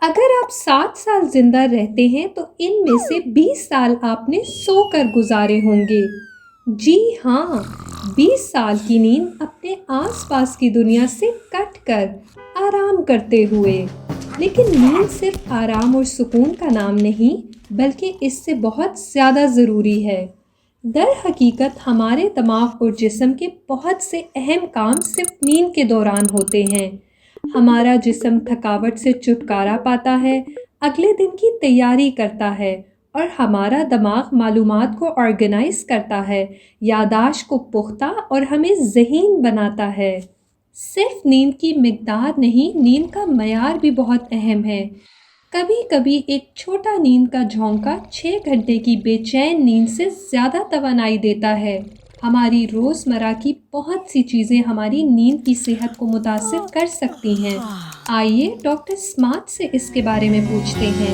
اگر آپ 7 سال زندہ رہتے ہیں تو ان میں سے 20 سال آپ نے سو کر گزارے ہوں گے۔ جی ہاں، 20 سال کی نیند اپنے آس پاس کی دنیا سے کٹ کر آرام کرتے ہوئے۔ لیکن نیند صرف آرام اور سکون کا نام نہیں، بلکہ اس سے بہت زیادہ ضروری ہے۔ در حقیقت ہمارے دماغ اور جسم کے بہت سے اہم کام صرف نیند کے دوران ہوتے ہیں۔ ہمارا جسم تھکاوٹ سے چھٹکارا پاتا ہے، اگلے دن کی تیاری کرتا ہے، اور ہمارا دماغ معلومات کو آرگنائز کرتا ہے، یادداشت کو پختہ اور ہمیں ذہین بناتا ہے۔ صرف نیند کی مقدار نہیں، نیند کا معیار بھی بہت اہم ہے۔ کبھی کبھی ایک چھوٹا نیند کا جھونکا 6 گھنٹے کی بے چین نیند سے زیادہ توانائی دیتا ہے۔ ہماری روزمرہ کی بہت سی چیزیں ہماری نیند کی صحت کو متاثر کر سکتی ہیں۔ آئیے ڈاکٹر اسمارٹ سے اس کے بارے میں پوچھتے ہیں۔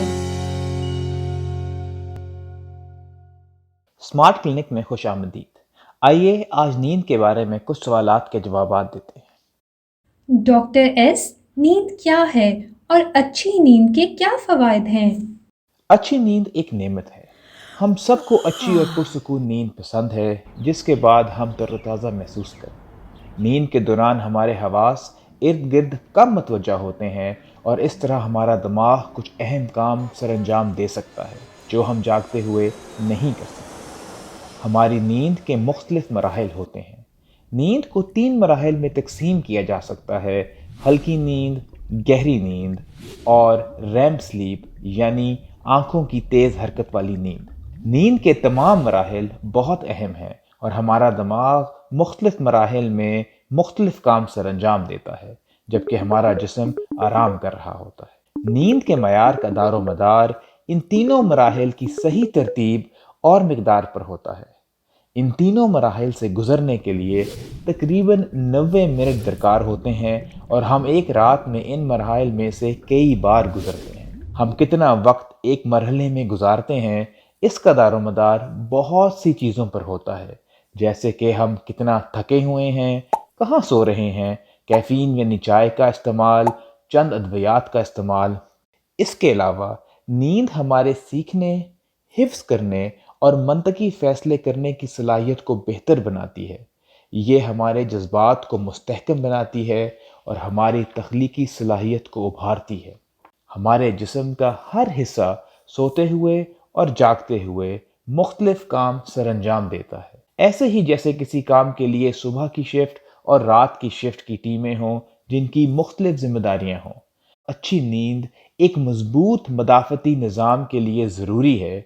اسمارٹ کلینک میں خوش آمدید۔ آئیے آج نیند کے بارے میں کچھ سوالات کے جوابات دیتے ہیں۔ ڈاکٹر ایس، نیند کیا ہے اور اچھی نیند کے کیا فوائد ہیں؟ اچھی نیند ایک نعمت ہے۔ ہم سب کو اچھی اور پرسکون نیند پسند ہے، جس کے بعد ہم تر و تازہ محسوس کریں۔ نیند کے دوران ہمارے حواس ارد گرد کم متوجہ ہوتے ہیں، اور اس طرح ہمارا دماغ کچھ اہم کام سر انجام دے سکتا ہے جو ہم جاگتے ہوئے نہیں کر سکتے۔ ہماری نیند کے مختلف مراحل ہوتے ہیں۔ نیند کو 3 مراحل میں تقسیم کیا جا سکتا ہے: ہلکی نیند، گہری نیند اور REM سلیپ یعنی آنکھوں کی تیز حرکت والی نیند۔ نیند کے تمام مراحل بہت اہم ہیں، اور ہمارا دماغ مختلف مراحل میں مختلف کام سر انجام دیتا ہے، جبکہ ہمارا جسم آرام کر رہا ہوتا ہے۔ نیند کے معیار کا دار و مدار ان تینوں مراحل کی صحیح ترتیب اور مقدار پر ہوتا ہے۔ ان تینوں مراحل سے گزرنے کے لیے تقریباً 90 منٹ درکار ہوتے ہیں، اور ہم ایک رات میں ان مراحل میں سے کئی بار گزرتے ہیں۔ ہم کتنا وقت ایک مرحلے میں گزارتے ہیں، اس کا دار و مدار بہت سی چیزوں پر ہوتا ہے، جیسے کہ ہم کتنا تھکے ہوئے ہیں، کہاں سو رہے ہیں، کیفین یعنی چائے کا استعمال، چند ادویات کا استعمال۔ اس کے علاوہ نیند ہمارے سیکھنے، حفظ کرنے اور منطقی فیصلے کرنے کی صلاحیت کو بہتر بناتی ہے۔ یہ ہمارے جذبات کو مستحکم بناتی ہے اور ہماری تخلیقی صلاحیت کو ابھارتی ہے۔ ہمارے جسم کا ہر حصہ سوتے ہوئے اور جاگتے ہوئے مختلف کام سر انجام دیتا ہے، ایسے ہی جیسے کسی کام کے لیے صبح کی شفٹ اور رات کی شفٹ کی ٹیمیں ہوں جن کی مختلف ذمہ داریاں ہوں۔ اچھی نیند ایک مضبوط مدافعتی نظام کے لیے ضروری ہے۔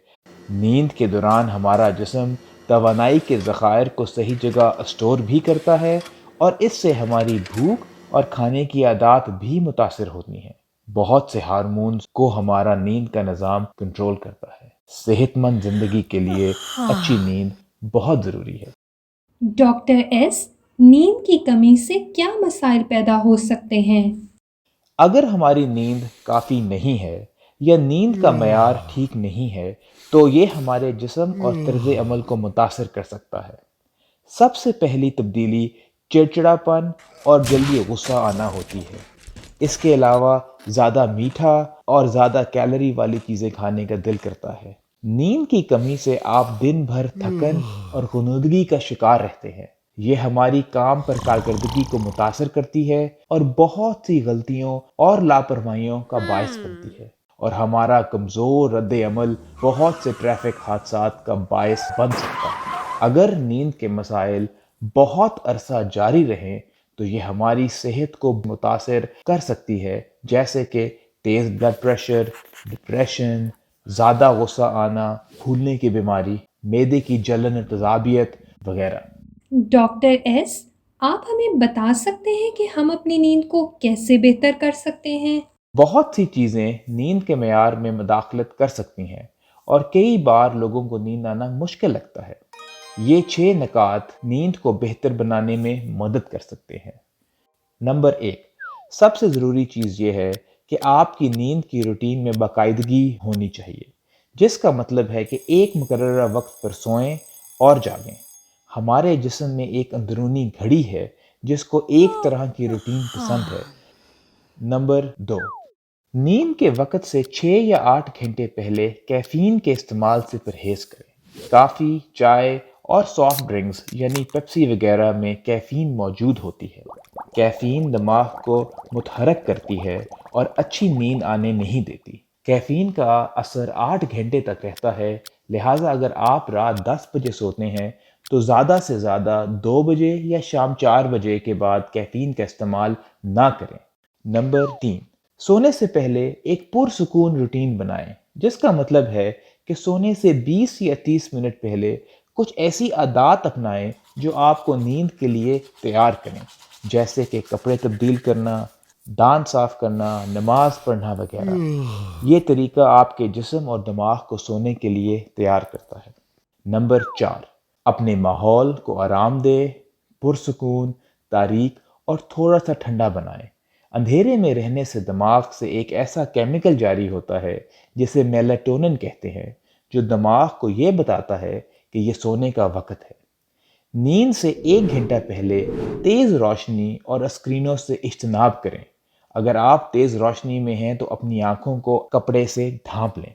نیند کے دوران ہمارا جسم توانائی کے ذخائر کو صحیح جگہ اسٹور بھی کرتا ہے، اور اس سے ہماری بھوک اور کھانے کی عادات بھی متاثر ہوتی ہیں۔ بہت سے ہارمونز کو ہمارا نیند کا نظام کنٹرول کرتا ہے۔ صحت مند زندگی کے لیے اچھی نیند بہت ضروری ہے۔ ڈاکٹر ایس، نیند کی کمی سے کیا مسائل پیدا ہو سکتے ہیں؟ اگر ہماری نیند کافی نہیں ہے یا نیند کا معیار ٹھیک نہیں ہے تو یہ ہمارے جسم اور طرز عمل کو متاثر کر سکتا ہے۔ سب سے پہلی تبدیلی چڑچڑاپن اور جلدی غصہ آنا ہوتی ہے۔ اس کے علاوہ زیادہ میٹھا اور زیادہ کیلری والی چیزیں کھانے کا دل کرتا ہے۔ نیند کی کمی سے آپ دن بھر تھکن اور غنودگی کا شکار رہتے ہیں۔ یہ ہماری کام پر کارکردگی کو متاثر کرتی ہے اور بہت سی غلطیوں اور لاپرواہیوں کا باعث بنتی ہے، اور ہمارا کمزور رد عمل بہت سے ٹریفک حادثات کا باعث بن سکتا ہے۔ اگر نیند کے مسائل بہت عرصہ جاری رہیں تو یہ ہماری صحت کو متاثر کر سکتی ہے، جیسے کہ تیز بلڈ پریشر، ڈپریشن، زیادہ غصہ آنا، پھولنے کی بیماری، معدے کی جلن اور تیزابیت وغیرہ۔ ڈاکٹر ایس، آپ ہمیں بتا سکتے ہیں کہ ہم اپنی نیند کو کیسے بہتر کر سکتے ہیں؟ بہت سی چیزیں نیند کے معیار میں مداخلت کر سکتی ہیں، اور کئی بار لوگوں کو نیند آنا مشکل لگتا ہے۔ یہ 6 نکات نیند کو بہتر بنانے میں مدد کر سکتے ہیں۔ نمبر 1، سب سے ضروری چیز یہ ہے کہ آپ کی نیند کی روٹین میں باقاعدگی ہونی چاہیے، جس کا مطلب ہے کہ ایک مقررہ وقت پر سوئیں اور جاگیں۔ ہمارے جسم میں ایک اندرونی گھڑی ہے جس کو ایک طرح کی روٹین پسند ہے۔ نمبر 2، نیند کے وقت سے 6 یا 8 گھنٹے پہلے کیفین کے استعمال سے پرہیز کریں۔ کافی، چائے اور سافٹ ڈرنکس یعنی پیپسی وغیرہ میں کیفین موجود ہوتی ہے۔ کیفین دماغ کو متحرک کرتی ہے اور اچھی نیند آنے نہیں دیتی۔ کیفین کا اثر 8 گھنٹے تک رہتا ہے، لہٰذا اگر آپ رات 10 بجے سوتے ہیں تو زیادہ سے زیادہ 2 بجے یا شام 4 بجے کے بعد کیفین کا استعمال نہ کریں۔ نمبر 3، سونے سے پہلے ایک پرسکون روٹین بنائیں، جس کا مطلب ہے کہ سونے سے 20 یا 30 منٹ پہلے کچھ ایسی عادات اپنائیں جو آپ کو نیند کے لیے تیار کریں، جیسے کہ کپڑے تبدیل کرنا، دانت صاف کرنا، نماز پڑھنا وغیرہ۔ یہ طریقہ آپ کے جسم اور دماغ کو سونے کے لیے تیار کرتا ہے۔ نمبر 4، اپنے ماحول کو آرام دہ، پرسکون، تاریک اور تھوڑا سا ٹھنڈا بنائیں۔ اندھیرے میں رہنے سے دماغ سے ایک ایسا کیمیکل جاری ہوتا ہے جسے میلاٹونن کہتے ہیں، جو دماغ کو یہ بتاتا ہے کہ یہ سونے کا وقت ہے۔ نیند سے 1 گھنٹہ پہلے تیز روشنی اور اسکرینوں سے اجتناب کریں۔ اگر آپ تیز روشنی میں ہیں تو اپنی آنکھوں کو کپڑے سے ڈھانپ لیں۔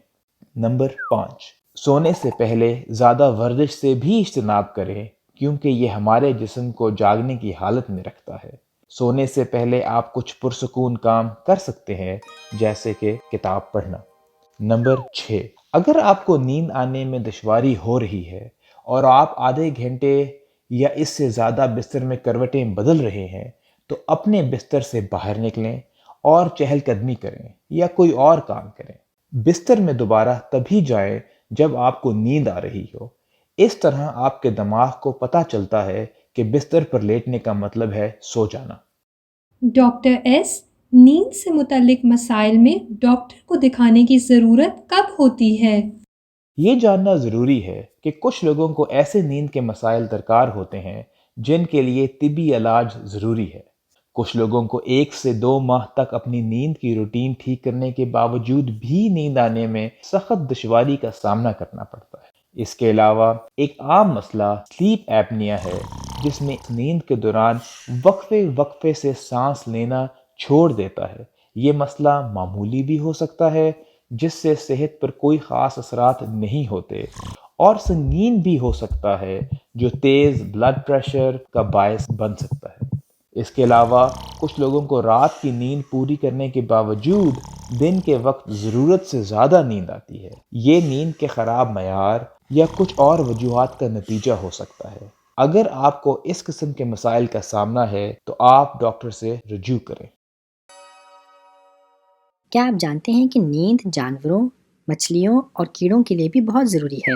نمبر 5، سونے سے پہلے زیادہ ورزش سے بھی اجتناب کریں، کیونکہ یہ ہمارے جسم کو جاگنے کی حالت میں رکھتا ہے۔ سونے سے پہلے آپ کچھ پرسکون کام کر سکتے ہیں، جیسے کہ کتاب پڑھنا۔ نمبر 6، اگر آپ کو نیند آنے میں دشواری ہو رہی ہے اور آپ آدھے گھنٹے یا اس سے زیادہ بستر میں کروٹیں بدل رہے ہیں تو اپنے بستر سے باہر نکلیں اور چہل قدمی کریں یا کوئی اور کام کریں۔ بستر میں دوبارہ تبھی جائیں جب آپ کو نیند آ رہی ہو۔ اس طرح آپ کے دماغ کو پتہ چلتا ہے کہ بستر پر لیٹنے کا مطلب ہے سو جانا۔ ڈاکٹر ایس، نیند سے متعلق مسائل میں ڈاکٹر کو دکھانے کی ضرورت کب ہوتی ہے؟ یہ جاننا ضروری ہے کہ کچھ لوگوں کو ایسے نیند کے مسائل درکار ہوتے ہیں جن کے لیے طبی علاج ضروری ہے۔ کچھ لوگوں کو 1 سے 2 ماہ تک اپنی نیند کی روٹین ٹھیک کرنے کے باوجود بھی نیند آنے میں سخت دشواری کا سامنا کرنا پڑتا ہے۔ اس کے علاوہ ایک عام مسئلہ سلیپ ایپنیا ہے، جس میں نیند کے دوران وقفے سے سانس لینا چھوڑ دیتا ہے۔ یہ مسئلہ معمولی بھی ہو سکتا ہے، جس سے صحت پر کوئی خاص اثرات نہیں ہوتے، اور سنگین بھی ہو سکتا ہے، جو تیز بلڈ پریشر کا باعث بن سکتا ہے۔ اس کے علاوہ کچھ لوگوں کو رات کی نیند پوری کرنے کے باوجود دن کے وقت ضرورت سے زیادہ نیند آتی ہے۔ یہ نیند کے خراب معیار یا کچھ اور وجوہات کا نتیجہ ہو سکتا ہے۔ اگر آپ کو اس قسم کے مسائل کا سامنا ہے تو آپ ڈاکٹر سے رجوع کریں۔ کیا آپ جانتے ہیں کہ نیند جانوروں، مچھلیوں اور کیڑوں کے لیے بھی بہت ضروری ہے؟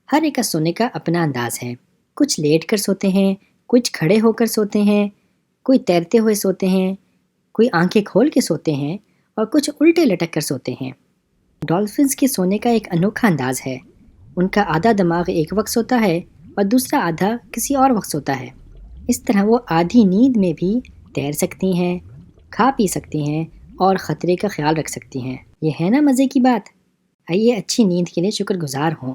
ہر ایک کا سونے کا اپنا انداز ہے۔ کچھ لیٹ کر سوتے ہیں، کچھ کھڑے ہو کر سوتے ہیں، کوئی تیرتے ہوئے سوتے ہیں، کوئی آنکھیں کھول کے سوتے ہیں اور کچھ الٹے لٹک کر سوتے ہیں۔ ڈالفنز کے سونے کا ایک انوکھا انداز ہے۔ ان کا آدھا دماغ ایک وقت سوتا ہے اور دوسرا آدھا کسی اور وقت سوتا ہے۔ اس طرح وہ آدھی نیند میں بھی تیر سکتی ہیں، کھا پی سکتی ہیں اور خطرے کا خیال رکھ سکتی ہیں۔ یہ ہے نا مزے کی بات؟ آئیے اچھی نیند کے لیے شکر گزار ہوں۔